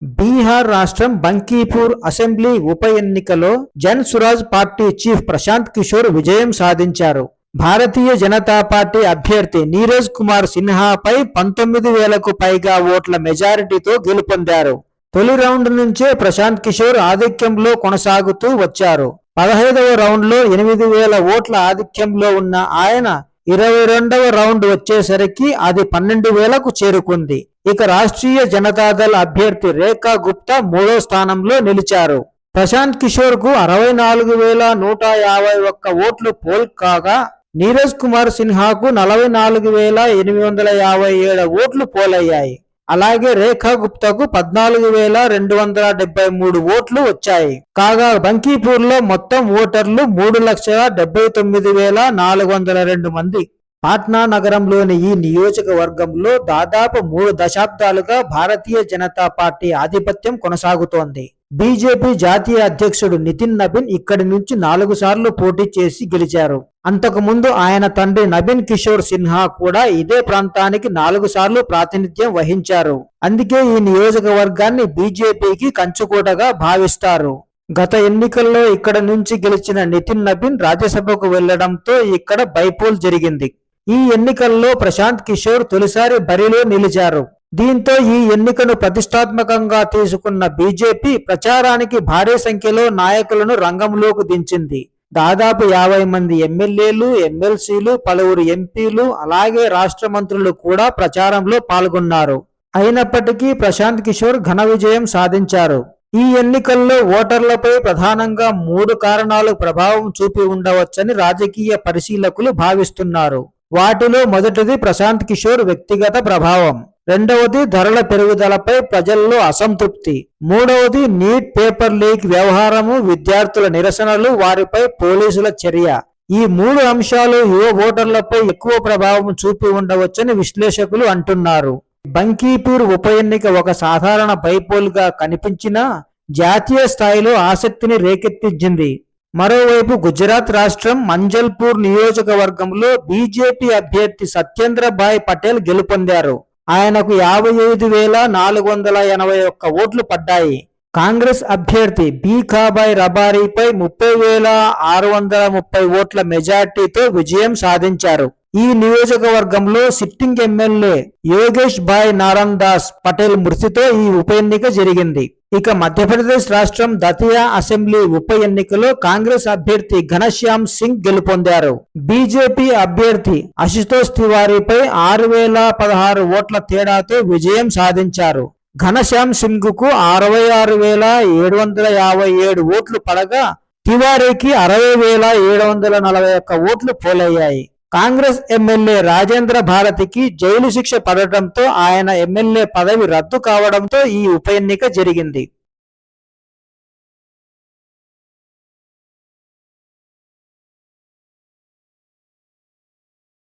బీహార్ రాష్ట్రం బంకీపూర్ అసెంబ్లీ ఉప ఎన్నికలో జన్ సురాజ్ పార్టీ చీఫ్ ప్రశాంత్ కిషోర్ విజయం సాధించారు. భారతీయ జనతా పార్టీ అభ్యర్థి నీరజ్ కుమార్ సిన్హాపై 19,000కు పైగా ఓట్ల మెజారిటీతో గెలుపొందారు. తొలి రౌండ్ నుంచే ప్రశాంత్ కిషోర్ ఆధిక్యంలో కొనసాగుతూ వచ్చారు. 15వ రౌండ్లో 8,000 ఓట్ల ఆధిక్యంలో ఉన్న ఆయన 22వ రౌండ్ వచ్చేసరికి అది 12,000కు చేరుకుంది. ఇక రాష్ట్రీయ జనతాదళ్ అభ్యర్థి రేఖా గుప్తా 3వ స్థానంలో నిలిచారు. ప్రశాంత్ కిషోర్ కు 64,151 ఓట్లు పోల్ కాగా నీరజ్ కుమార్ సిన్హాకు 44,857 ఓట్లు పోలయ్యాయి. అలాగే రేఖా గుప్తాకు 14,273 ఓట్లు వచ్చాయి. కాగా బంకీపూర్ లో మొత్తం ఓటర్లు 3,79,402 మంది. పాట్నా నగరంలోని ఈ నియోజకవర్గంలో దాదాపు 3 దశాబ్దాలుగా భారతీయ జనతా పార్టీ ఆధిపత్యం కొనసాగుతోంది. బీజేపీ జాతీయ అధ్యక్షుడు నితిన్ నబీన్ ఇక్కడి నుంచి 4 సార్లు పోటీ చేసి గెలిచారు. అంతకుముందు ఆయన తండ్రి నబీన్ కిషోర్ సిన్హా కూడా ఇదే ప్రాంతానికి 4 సార్లు ప్రాతినిధ్యం వహించారు. అందుకే ఈ నియోజకవర్గాన్ని బీజేపీకి కంచుకోటగా భావిస్తారు. గత ఎన్నికల్లో ఇక్కడ నుంచి గెలిచిన నితిన్ నబీన్ రాజ్యసభకు వెళ్లడంతో ఇక్కడ బైపోల్ జరిగింది. ఈ ఎన్నికల్లో ప్రశాంత్ కిషోర్ తొలిసారి బరిలో నిలిచారు. దీంతో ఈ ఎన్నికను ప్రతిష్టాత్మకంగా తీసుకున్న బీజేపీ ప్రచారానికి భారీ సంఖ్యలో నాయకులను రంగంలోకి దించింది. దాదాపు 50 మంది ఎమ్మెల్యేలు, ఎమ్మెల్సీలు, పలువురు ఎంపీలు, అలాగే రాష్ట్ర మంత్రులు కూడా ప్రచారంలో పాల్గొన్నారు. అయినప్పటికీ ప్రశాంత్ కిషోర్ ఘన విజయం సాధించారు. ఈ ఎన్నికల్లో ఓటర్లపై ప్రధానంగా 3 కారణాలు ప్రభావం చూపి ఉండవచ్చని రాజకీయ పరిశీలకులు భావిస్తున్నారు. వాటిలో మొదటిది ప్రశాంత్ కిషోర్ వ్యక్తిగత ప్రభావం, రెండవది ధరల పెరుగుదలపై ప్రజల్లో అసంతృప్తి, మూడవది నీట్ పేపర్ లీక్ వ్యవహారము, విద్యార్థుల నిరసనలు, వారిపై పోలీసుల చర్య. ఈ 3 అంశాలు యువ ఓటర్లపై ఎక్కువ ప్రభావం చూపి ఉండవచ్చని విశ్లేషకులు అంటున్నారు. బంకీపూర్ ఉప ఎన్నిక ఒక సాధారణ బైపోల్ గా కనిపించినా జాతీయ స్థాయిలో ఆసక్తిని రేకెత్తించింది. మరోవైపు గుజరాత్ రాష్ట్రం మంజల్పూర్ నియోజకవర్గంలో బీజేపీ అభ్యర్థి సత్యేంద్ర భాయ్ పటేల్ గెలుపొందారు. ఆయనకు 55,481 ఓట్లు పడ్డాయి. కాంగ్రెస్ అభ్యర్థి బీకాబాయ్ రబారీపై 30,630 ఓట్ల మెజార్టీతో విజయం సాధించారు. ఈ నియోజకవర్గంలో సిట్టింగ్ ఎమ్మెల్యే యోగేష్ భాయ్ నారాయణ్ దాస్ పటేల్ మృతితో ఈ ఉప ఎన్నిక జరిగింది. ఇక మధ్యప్రదేశ్ రాష్ట్రం దతియా అసెంబ్లీ ఉప ఎన్నికలో కాంగ్రెస్ అభ్యర్థి ఘనశ్యామ్ సింగ్ గెలుపొందారు. బీజేపీ అభ్యర్థి అశుతోష్ తివారీపై 6,016 ఓట్ల తేడాతో విజయం సాధించారు. ఘనశ్యామ్ సింగ్ కు 66,757 ఓట్లు పడగా తివారీకి 60,741 ఓట్లు పోలయ్యాయి. కాంగ్రెస్ ఎమ్మెల్యే రాజేంద్ర భారతికి జైలు శిక్ష పడటంతో ఆయన ఎమ్మెల్యే పదవి రద్దు కావడంతో ఈ ఉప ఎన్నిక జరిగింది.